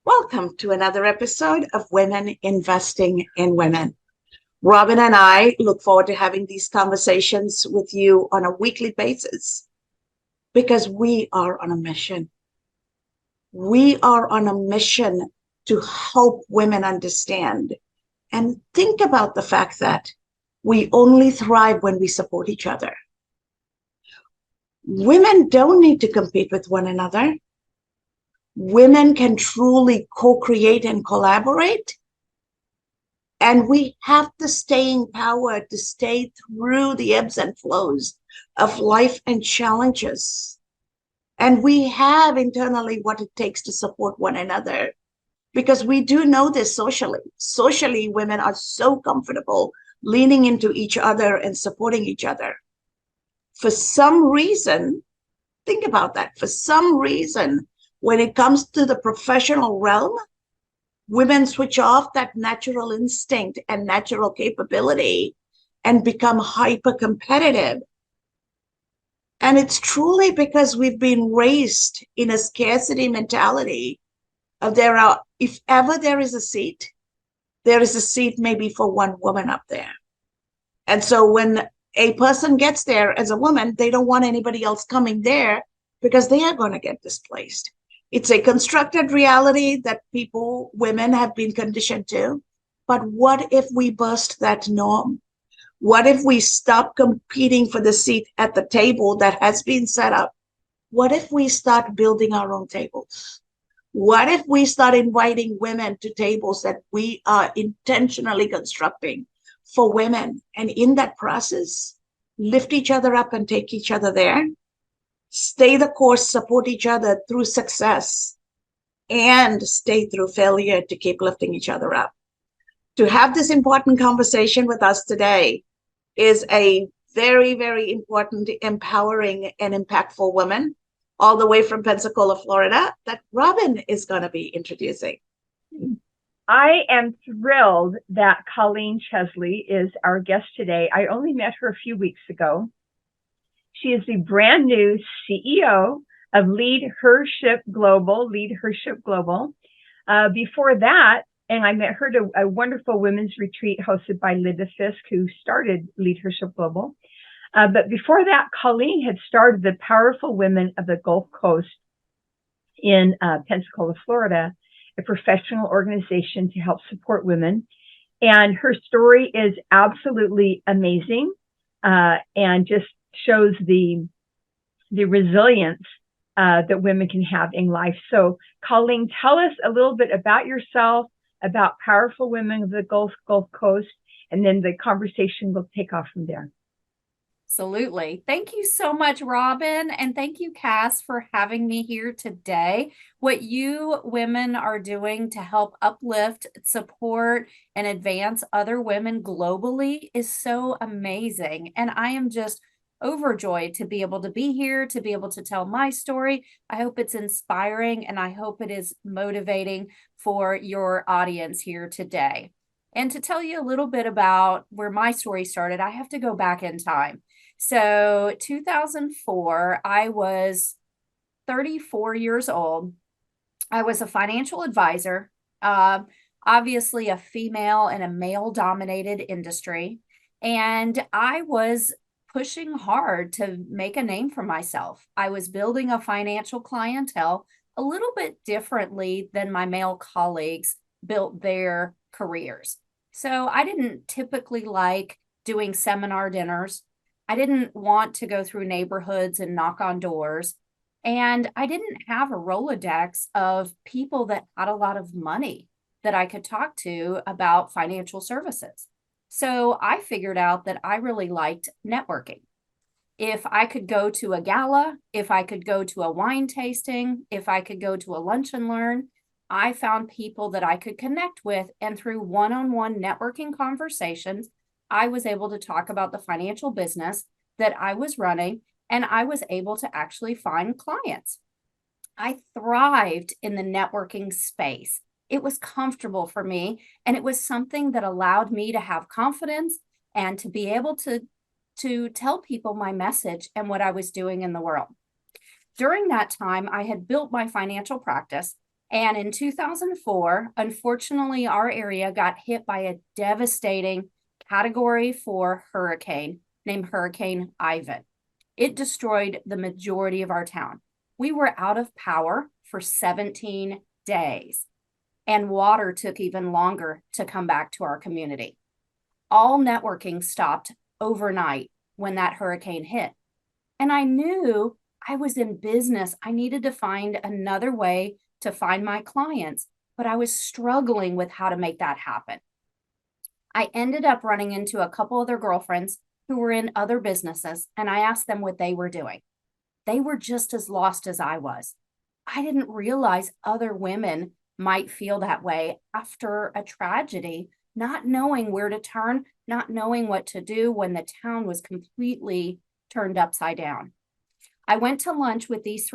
Welcome to another episode of Women Investing in Women. Robin and I look forward to having these conversations with you on a weekly basis because we are on a mission. We are on a mission to help women understand and think about the fact that we only thrive when we support each other. Women don't need to compete with one another. Women can truly co-create and collaborate. And we have the staying power to stay through the ebbs and flows of life and challenges. And we have internally what it takes to support one another, because we do know this socially. Socially, women are so comfortable leaning into each other and supporting each other. For some reason, think about that. For some reason, when it comes to the professional realm, women switch off that natural instinct and natural capability and become hyper competitive. And it's truly because we've been raised in a scarcity mentality of if ever there is a seat maybe for one woman up there. And so when a person gets there as a woman, they don't want anybody else coming there because they are going to get displaced. It's a constructed reality that women have been conditioned to. But what if we burst that norm? What if we stop competing for the seat at the table that has been set up? What if we start building our own tables? What if we start inviting women to tables that we are intentionally constructing for women? And in that process, lift each other up and take each other there. Stay the course, support each other through success, and stay through failure to keep lifting each other up. To have this important conversation with us today is a very, very important, empowering, and impactful woman, all the way from Pensacola, Florida, that Robin is going to be introducing. I am thrilled that Kolleen Chesley is our guest today. I only met her a few weeks ago. She is the brand new CEO of LeadHERship Global. Before that, and I met her at a wonderful women's retreat hosted by Linda Fisk, who started LeadHERship Global. But before that, Kolleen had started the Powerful Women of the Gulf Coast in Pensacola, Florida, a professional organization to help support women. And her story is absolutely amazing and just shows the resilience that women can have in life. So, Kolleen, tell us a little bit about yourself, about Powerful Women of the Gulf Coast, and then the conversation will take off from there. Absolutely. Thank you so much, Robin. And thank you, Cass, for having me here today. What you women are doing to help uplift, support, and advance other women globally is so amazing. And I am just overjoyed to be able to be here, to be able to tell my story. I hope it's inspiring and I hope it is motivating for your audience here today. And to tell you a little bit about where my story started, I have to go back in time. So 2004, I was 34 years old. I was a financial advisor, obviously a female in a male-dominated industry. And I was pushing hard to make a name for myself. I was building a financial clientele a little bit differently than my male colleagues built their careers. So I didn't typically like doing seminar dinners. I didn't want to go through neighborhoods and knock on doors. And I didn't have a Rolodex of people that had a lot of money that I could talk to about financial services. So I figured out that I really liked networking. If I could go to a gala, if I could go to a wine tasting, if I could go to a lunch and learn, I found people that I could connect with. And through one-on-one networking conversations, I was able to talk about the financial business that I was running, and I was able to actually find clients. I thrived in the networking space. It was comfortable for me, and it was something that allowed me to have confidence and to be able to tell people my message and what I was doing in the world. During that time, I had built my financial practice. And in 2004, unfortunately, our area got hit by a devastating Category 4 hurricane named Hurricane Ivan. It destroyed the majority of our town. We were out of power for 17 days, and water took even longer to come back to our community. All networking stopped overnight when that hurricane hit. And I knew I was in business. I needed to find another way to find my clients, but I was struggling with how to make that happen. I ended up running into a couple other girlfriends who were in other businesses, and I asked them what they were doing. They were just as lost as I was. I didn't realize other women might feel that way after a tragedy, not knowing where to turn, not knowing what to do when the town was completely turned upside down. I went to lunch with these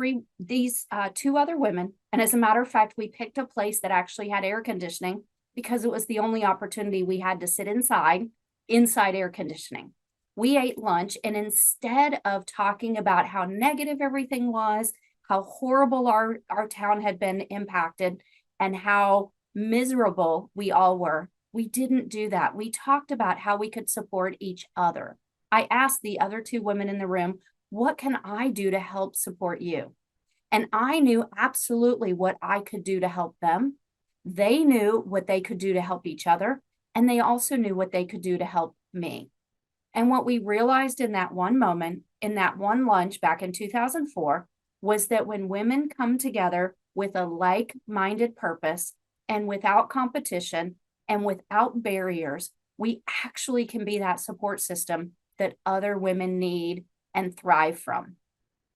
two other women. And as a matter of fact, we picked a place that actually had air conditioning because it was the only opportunity we had to sit inside air conditioning. We ate lunch, and instead of talking about how negative everything was, how horrible our town had been impacted, and how miserable we all were, we didn't do that. We talked about how we could support each other. I asked the other two women in the room, what can I do to help support you? And I knew absolutely what I could do to help them. They knew what they could do to help each other. And they also knew what they could do to help me. And what we realized in that one moment, in that one lunch back in 2004, was that when women come together with a like-minded purpose and without competition and without barriers, we actually can be that support system that other women need and thrive from.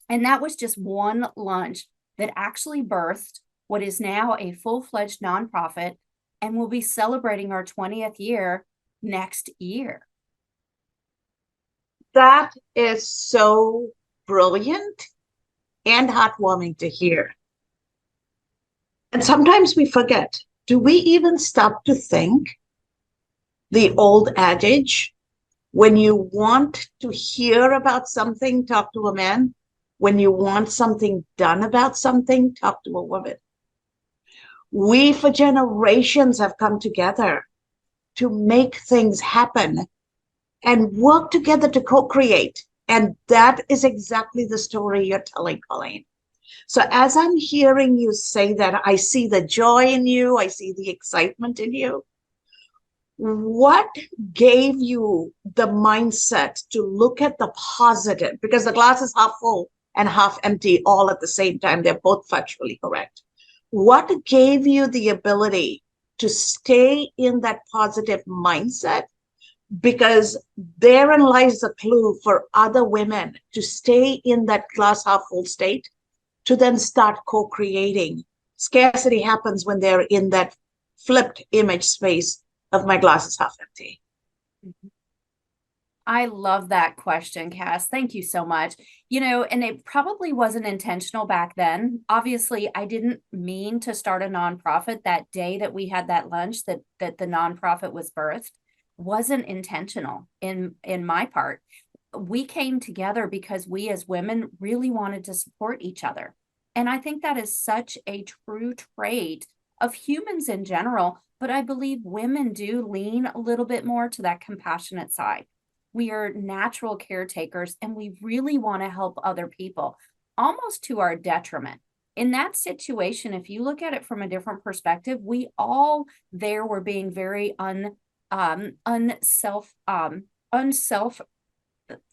And that was just one lunch that actually birthed what is now a full-fledged nonprofit, and we'll be celebrating our 20th year next year. That is so brilliant and heartwarming to hear. And sometimes we forget, do we even stop to think the old adage, when you want to hear about something, talk to a man. When you want something done about something, talk to a woman. We, for generations, have come together to make things happen and work together to co-create. And that is exactly the story you're telling, Kolleen. So as I'm hearing you say that, I see the joy in you, I see the excitement in you. What gave you the mindset to look at the positive? Because the glass is half full and half empty all at the same time. They're both factually correct. What gave you the ability to stay in that positive mindset? Because therein lies the clue for other women to stay in that glass half full state, to then start co-creating. Scarcity happens when they're in that flipped image space of my glass is half empty. I love that question, Cass. Thank you so much. And it probably wasn't intentional back then. Obviously, I didn't mean to start a nonprofit that day that we had that lunch, that the nonprofit was birthed. Wasn't intentional in my part. We came together because we as women really wanted to support each other. And I think that is such a true trait of humans in general, but I believe women do lean a little bit more to that compassionate side. We are natural caretakers, and we really want to help other people, almost to our detriment. In that situation, if you look at it from a different perspective, we all there were being very unself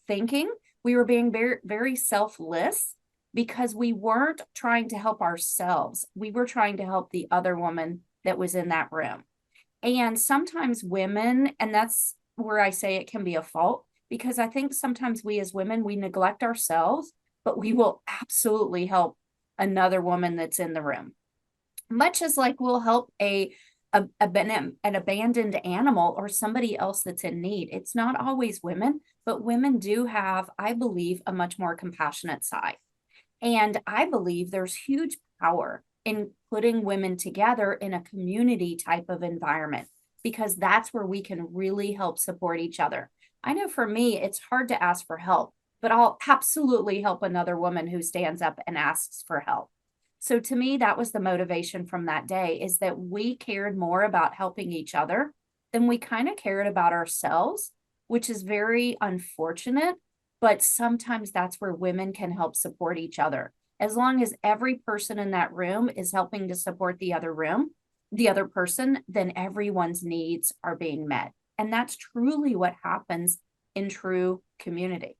thinking. We were being very, very selfless because we weren't trying to help ourselves. We were trying to help the other woman that was in that room. And sometimes women, and that's where I say it can be a fault, because I think sometimes we as women, we neglect ourselves, but we will absolutely help another woman that's in the room. Much as like we'll help an abandoned animal or somebody else that's in need. It's not always women, but women do have, I believe, a much more compassionate side. And I believe there's huge power in putting women together in a community type of environment, because that's where we can really help support each other. I know for me, it's hard to ask for help, but I'll absolutely help another woman who stands up and asks for help. So to me, that was the motivation from that day, is that we cared more about helping each other than we kind of cared about ourselves, which is very unfortunate. But sometimes that's where women can help support each other. As long as every person in that room is helping to support the other person, then everyone's needs are being met. And that's truly what happens in true community.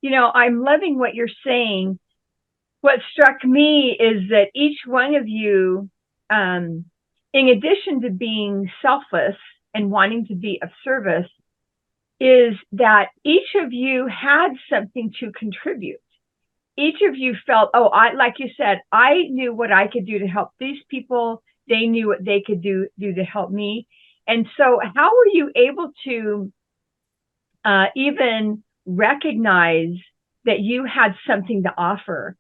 You know, I'm loving what you're saying. What struck me is that each one of you, in addition to being selfless and wanting to be of service, is that each of you had something to contribute. Each of you felt, oh, like you said, I knew what I could do to help these people. They knew what they could do to help me. And so how were you able to even recognize that you had something to offer?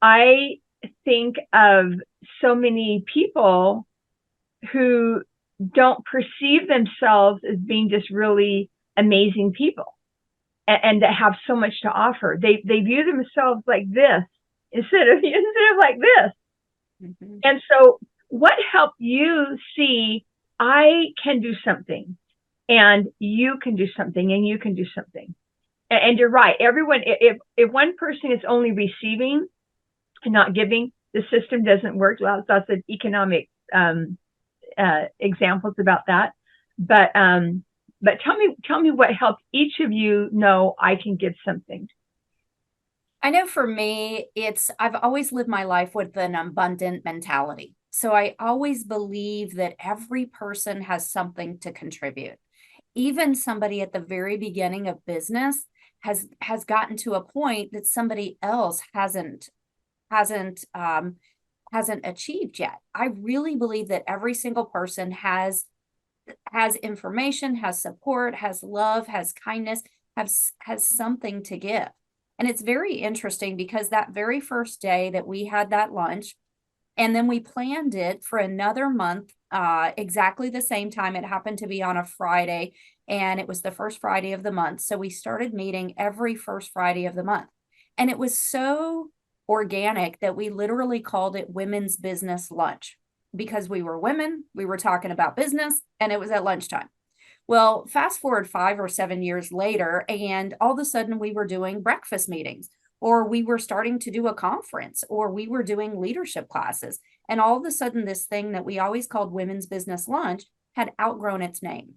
I think of so many people who don't perceive themselves as being just really amazing people and that have so much to offer. They view themselves like this instead of like this. Mm-hmm. And so what helped you see, I can do something, and you can do something, and you can do something? And you're right. Everyone, if one person is only receiving and not giving, the system doesn't work. Lots of economic examples about that. But tell me what helped each of you know I can give something. I know for me, I've always lived my life with an abundant mentality. So I always believe that every person has something to contribute. Even somebody at the very beginning of business has gotten to a point that somebody else hasn't achieved yet. I really believe that every single person has information, has support, has love, has kindness, has something to give. And it's very interesting because that very first day that we had that lunch, and then we planned it for another month, exactly the same time. It happened to be on a Friday, and it was the first Friday of the month. So we started meeting every first Friday of the month. And it was so organic that we literally called it Women's Business Lunch, because we were women, we were talking about business, and it was at lunchtime. Well, fast forward 5 or 7 years later, and all of a sudden we were doing breakfast meetings, or we were starting to do a conference, or we were doing leadership classes. And all of a sudden, this thing that we always called Women's Business Lunch had outgrown its name.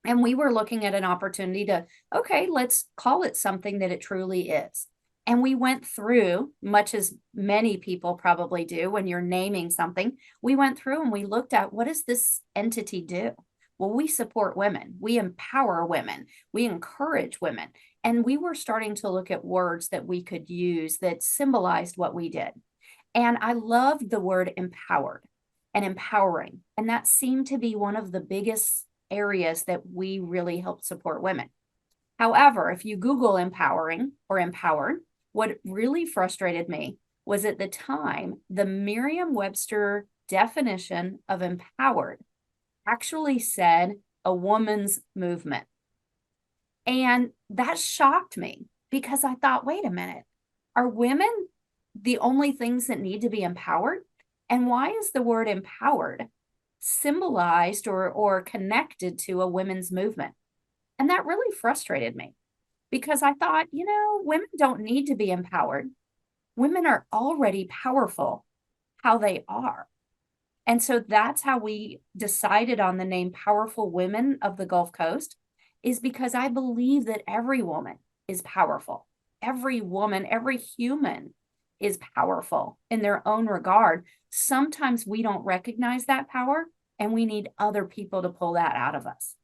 And we were looking at an opportunity to, okay, let's call it something that it truly is. And we went through, much as many people probably do when you're naming something, we went through and we looked at, what does this entity do? Well, we support women, we empower women, we encourage women. And we were starting to look at words that we could use that symbolized what we did. And I loved the word empowered and empowering. And that seemed to be one of the biggest areas that we really helped support women. However, if you Google empowering or empowered, what really frustrated me was at the time, the Merriam-Webster definition of empowered actually said a woman's movement. And that shocked me because I thought, wait a minute, are women the only things that need to be empowered? And why is the word empowered symbolized or connected to a women's movement? And that really frustrated me because I thought, women don't need to be empowered. Women are already powerful how they are. And so that's how we decided on the name Powerful Women of the Gulf Coast, is because I believe that every woman is powerful. Every woman, every human is powerful in their own regard. Sometimes we don't recognize that power, and we need other people to pull that out of us.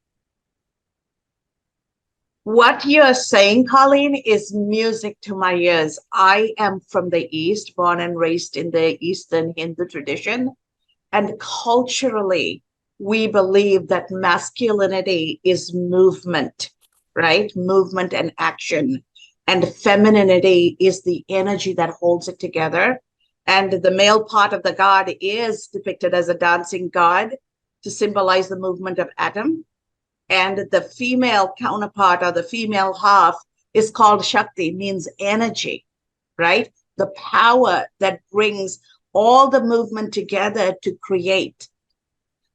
What you're saying, Kolleen, is music to my ears. I am from the East, born and raised in the Eastern Hindu tradition. And culturally, we believe that masculinity is movement, right? Movement and action. and femininity is the energy that holds it together. And the male part of the god is depicted as a dancing god to symbolize the movement of atom. And the female counterpart, or the female half, is called Shakti, means energy, right? The power that brings all the movement together to create.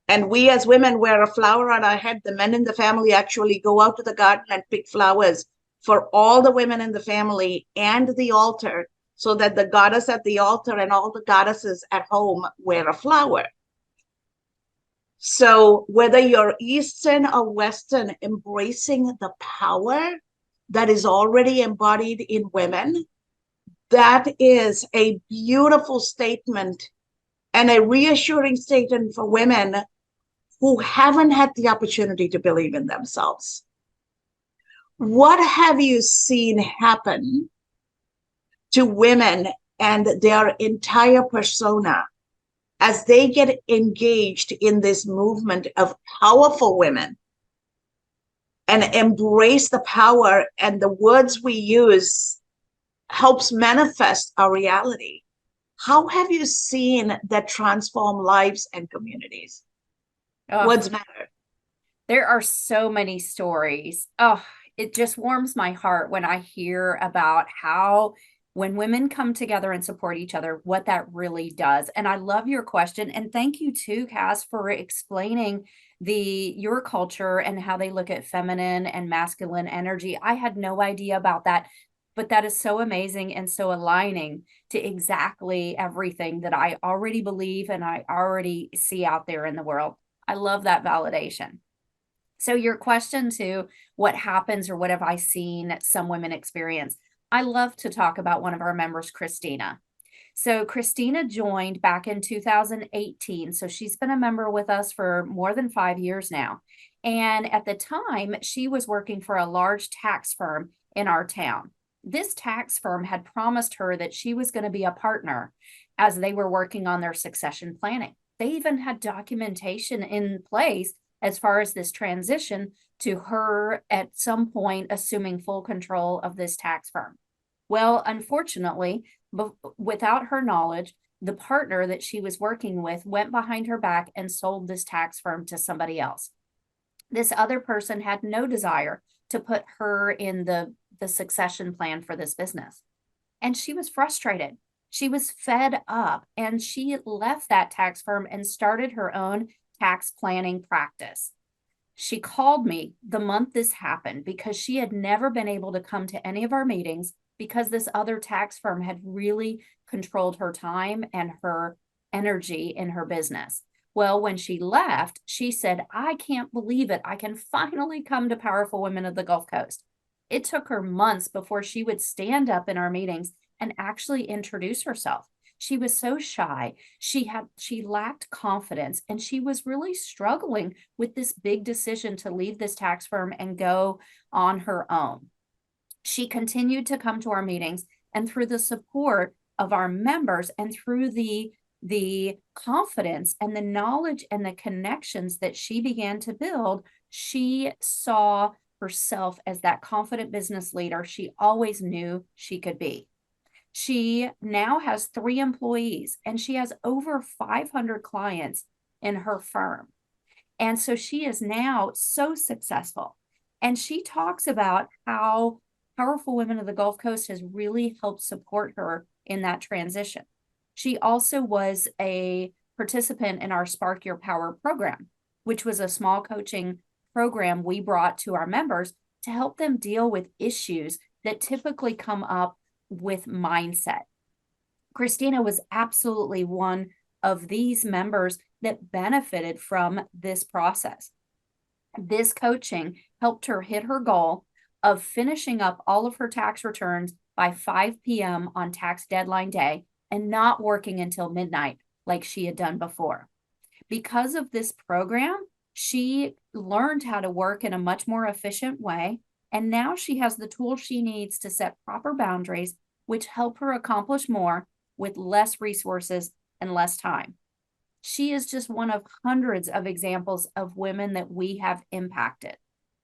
And we as women wear a flower on our head. The men in the family actually go out to the garden and pick flowers for all the women in the family and the altar, so that the goddess at the altar and all the goddesses at home wear a flower. So whether you're Eastern or Western, embracing the power that is already embodied in women, that is a beautiful statement and a reassuring statement for women who haven't had the opportunity to believe in themselves. What have you seen happen to women and their entire persona as they get engaged in this movement of powerful women and embrace the power, and the words we use helps manifest our reality? How have you seen that transform lives and communities? Oh, Words matter. there are so many stories. Oh, it just warms my heart when I hear about how when women come together and support each other, what that really does. And I love your question. And thank you too, Cass, for explaining your culture and how they look at feminine and masculine energy. I had no idea about that, but that is so amazing and so aligning to exactly everything that I already believe and I already see out there in the world. I love that validation. So your question to what happens or what have I seen some women experience? I love to talk about one of our members, Christina. So Christina joined back in 2018. So she's been a member with us for more than 5 years now. And at the time, she was working for a large tax firm in our town. This tax firm had promised her that she was going to be a partner as they were working on their succession planning. They even had documentation in place as far as this transition to her at some point assuming full control of this tax firm. Well, unfortunately, without her knowledge, the partner that she was working with went behind her back and sold this tax firm to somebody else. This other person had no desire to put her in the succession plan for this business. And she was frustrated. She was fed up, and she left that tax firm and started her own tax planning practice. She called me the month this happened because she had never been able to come to any of our meetings because this other tax firm had really controlled her time and her energy in her business. Well, when she left, she said, I can't believe it. I can finally come to Powerful Women of the Gulf Coast. It took her months before she would stand up in our meetings and actually introduce herself. She was so shy. She lacked confidence, and she was really struggling with this big decision to leave this tax firm and go on her own. She continued to come to our meetings, and through the support of our members and through the confidence and the knowledge and the connections that she began to build, she saw herself as that confident business leader she always knew she could be. She now has 3 employees, and she has over 500 clients in her firm. And so she is now so successful. And she talks about how Powerful Women of the Gulf Coast has really helped support her in that transition. She also was a participant in our Spark Your Power program, which was a small coaching program we brought to our members to help them deal with issues that typically come up with mindset. Christina was absolutely one of these members that benefited from this process. This coaching helped her hit her goal of finishing up all of her tax returns by 5 p.m. on tax deadline day and not working until midnight like she had done before. Because of this program, she learned how to work in a much more efficient way, and now she has the tools she needs to set proper boundaries, which help her accomplish more with less resources and less time. She is just one of hundreds of examples of women that we have impacted.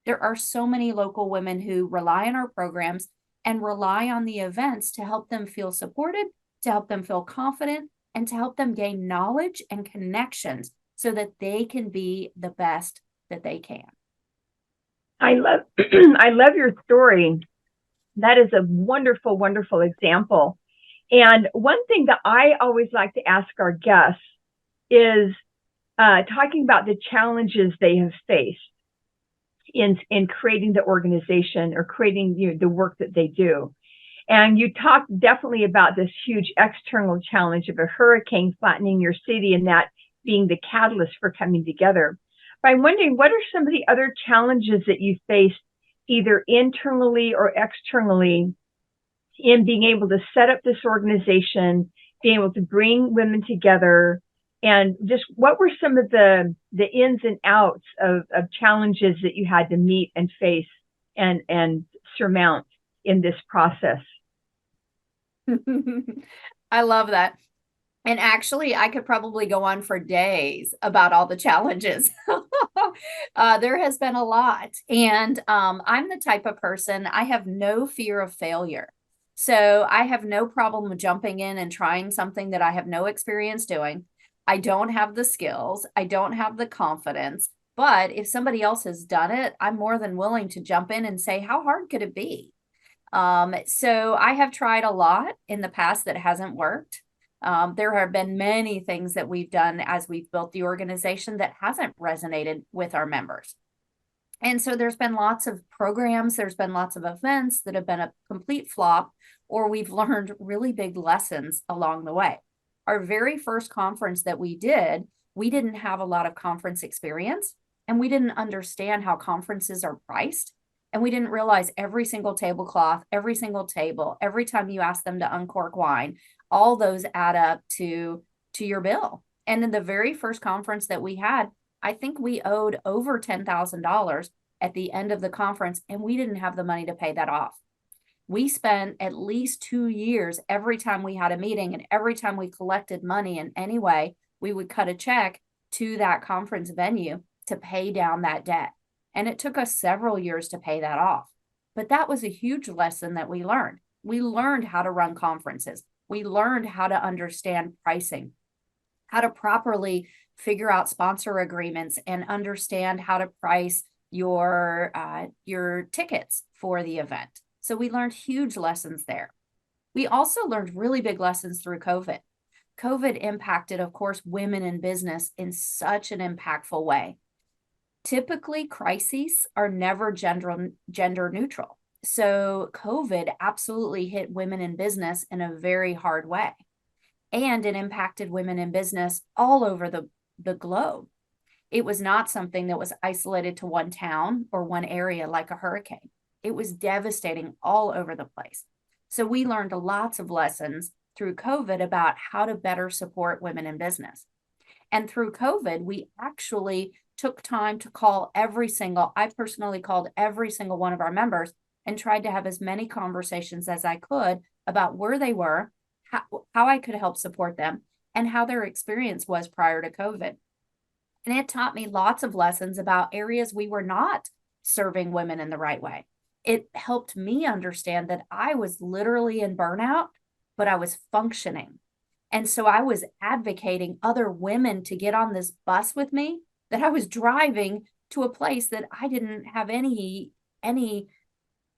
There are so many local women who rely on our programs and rely on the events to help them feel supported, to help them feel confident, and to help them gain knowledge and connections so that they can be the best that they can. I love I love your story. That is a wonderful, wonderful example. And one thing that I always like to ask our guests is talking about the challenges they have faced in creating the organization or creating the work that they do. And you talked definitely about this huge external challenge of a hurricane flattening your city and that being the catalyst for coming together. But I'm wondering, what are some of the other challenges that you faced either internally or externally in being able to set up this organization, being able to bring women together, and just what were some of the ins and outs of challenges that you had to meet and face and surmount in this process? I love that. And actually, I could probably go on for days about all the challenges. There has been a lot. And I'm the type of person, I have no fear of failure. So I have no problem with jumping in and trying something that I have no experience doing. I don't have the skills. I don't have the confidence. But if somebody else has done it, I'm more than willing to jump in and say, how hard could it be? So I have tried a lot in the past that hasn't worked. There have been many things that we've done as we've built the organization that hasn't resonated with our members. And so there's been lots of programs, there's been lots of events that have been a complete flop, or we've learned really big lessons along the way. Our very first conference that we didn't have a lot of conference experience, and we didn't understand how conferences are priced. And we didn't realize every single tablecloth, every single table, every time you ask them to uncork wine, all those add up to your bill. And in the very first conference that we had, I think we owed over $10,000 at the end of the conference, and we didn't have the money to pay that off. We spent at least 2 years every time we had a meeting, and every time we collected money in any way, we would cut a check to that conference venue to pay down that debt. And it took us several years to pay that off. But that was a huge lesson that we learned. We learned how to run conferences. We learned how to understand pricing, how to properly figure out sponsor agreements, and understand how to price your tickets for the event. So we learned huge lessons there. We also learned really big lessons through COVID. COVID impacted, of course, women in business in such an impactful way. Typically, crises are never gender neutral. So COVID absolutely hit women in business in a very hard way. And it impacted women in business all over the globe. It was not something that was isolated to one town or one area like a hurricane. It was devastating all over the place. So we learned lots of lessons through COVID about how to better support women in business. And through COVID, we actually took time to call I personally called every single one of our members and tried to have as many conversations as I could about where they were, how I could help support them, and how their experience was prior to COVID. And it taught me lots of lessons about areas we were not serving women in the right way. It helped me understand that I was literally in burnout, but I was functioning. And so I was advocating other women to get on this bus with me, that I was driving to a place that I didn't have any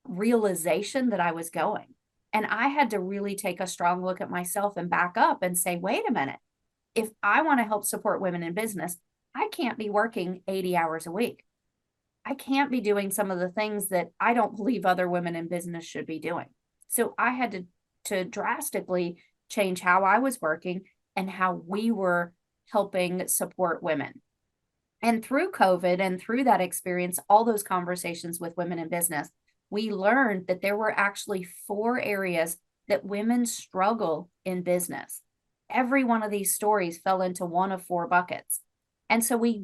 realization that I was going. And I had to really take a strong look at myself and back up and say, wait a minute, if I want to help support women in business, I can't be working 80 hours a week. I can't be doing some of the things that I don't believe other women in business should be doing. So I had to drastically change how I was working and how we were helping support women. And through COVID and through that experience, all those conversations with women in business, we learned that there were actually 4 areas that women struggle in business. Every one of these stories fell into one of 4 buckets. And so we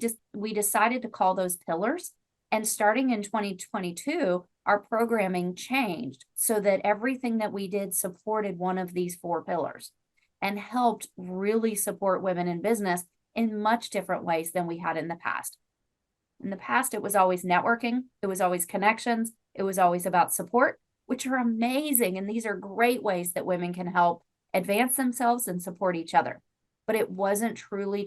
decided to call those pillars. And starting in 2022, our programming changed so that everything that we did supported one of these 4 pillars and helped really support women in business in much different ways than we had in the past. In the past, it was always networking. It was always connections. It was always about support. which are amazing. And these are great ways that women can help advance themselves and support each other. But it wasn't truly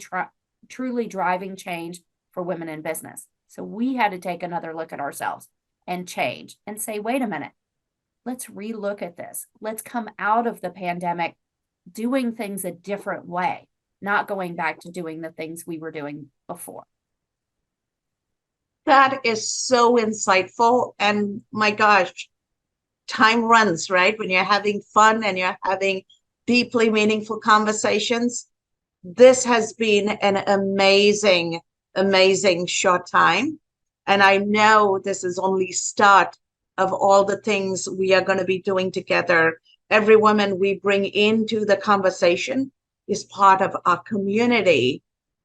driving change for women in business. So we had to take another look at ourselves and change and say, wait a minute, let's relook at this. Let's come out of the pandemic doing things a different way, not going back to doing the things we were doing before. That is so insightful. And my gosh, time runs, right? When you're having fun and you're having deeply meaningful conversations. This has been an amazing, amazing short time. And I know this is only start of all the things we are going to be doing together. Every woman we bring into the conversation is part of our community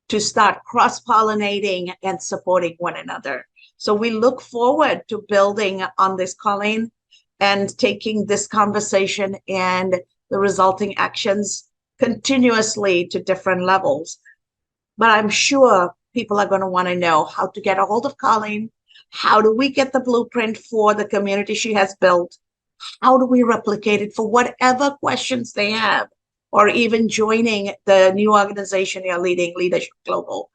to start cross-pollinating and supporting one another. So we look forward to building on this, Kolleen, and taking this conversation and the resulting actions continuously to different levels. But I'm sure people are going to want to know how to get a hold of Kolleen. How do we get the blueprint for the community she has built? How do we replicate it for whatever questions they have, or even joining the new organization you're leading, LeadHERship Global?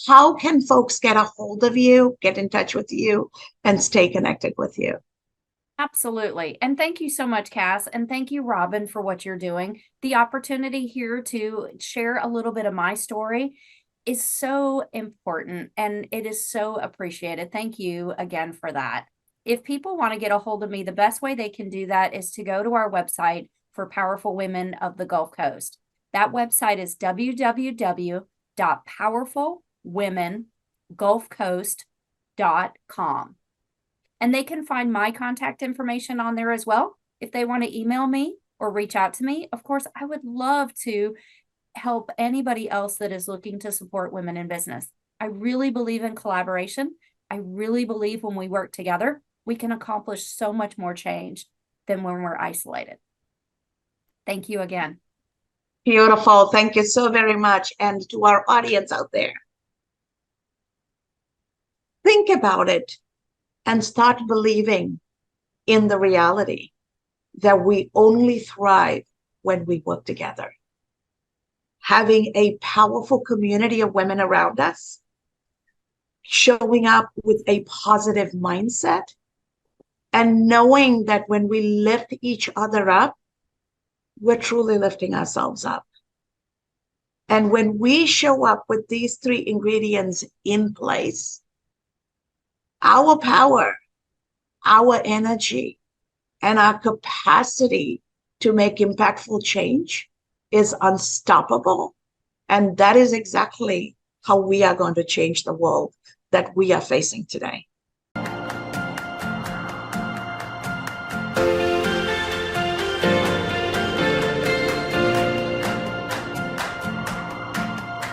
How can folks get a hold of you, get in touch with you, and stay connected with you? Absolutely. And thank you so much, Cass. And thank you, Robin, for what you're doing. The opportunity here to share a little bit of my story is so important and it is so appreciated. Thank you again for that. If people want to get a hold of me, the best way they can do that is to go to our website for Powerful Women of the Gulf Coast. That website is www.powerfulwomengulfcoast.com. And they can find my contact information on there as well. If they want to email me or reach out to me, of course, I would love to help anybody else that is looking to support women in business. I really believe in collaboration. I really believe when we work together, we can accomplish so much more change than when we're isolated. Thank you again. Beautiful. Thank you so very much. And to our audience out there, think about it and start believing in the reality that we only thrive when we work together. Having a powerful community of women around us, showing up with a positive mindset, and knowing that when we lift each other up, we're truly lifting ourselves up. And when we show up with these three ingredients in place, our power, our energy, and our capacity to make impactful change is unstoppable. And that is exactly how we are going to change the world that we are facing today.